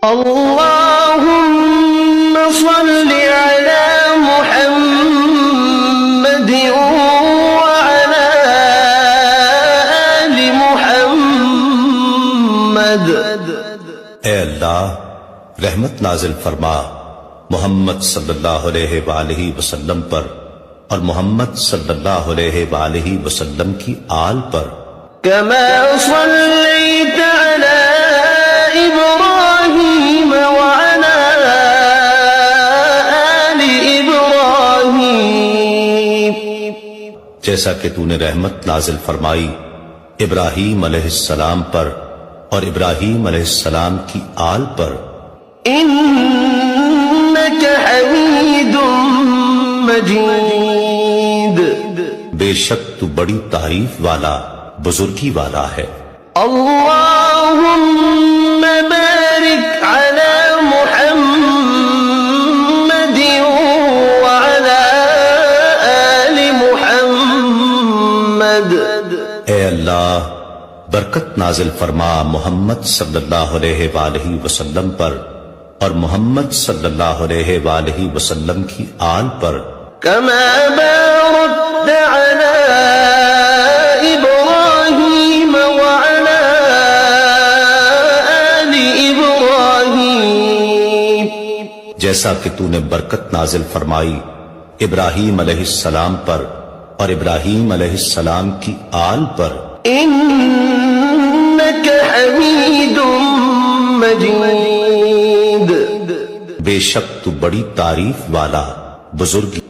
اللهم صل على محمد وعلى آل محمد۔ اے اللہ رحمت نازل فرما محمد صلی اللہ علیہ وآلہ وسلم پر اور محمد صلی اللہ علیہ وآلہ وسلم کی آل پر، كما صليت على إبراهيم وعلى آل إبراهيم، جیسا کہ تو نے رحمت نازل فرمائی ابراہیم علیہ السلام پر اور ابراہیم علیہ السلام کی آل پر، إنك حميد مجيد۔ بے شک تو بڑی تعریف والا بزرگی والا ہے۔ اللهم بارك على محمد وعلى آل محمد۔ اے اللہ برکت نازل فرما محمد صلی اللہ علیہ وآلہ وسلم پر اور محمد صلی اللہ علیہ وآلہ وسلم کی آل پر، كما باركت على إبراهيم وعلى آل إبراهيم، جیسا کہ تو نے برکت نازل فرمائی ابراہیم علیہ السلام پر اور ابراہیم علیہ السلام کی آل پر، إنك حميد مجيد۔ بے شک تو بڑی تعریف والا بزرگی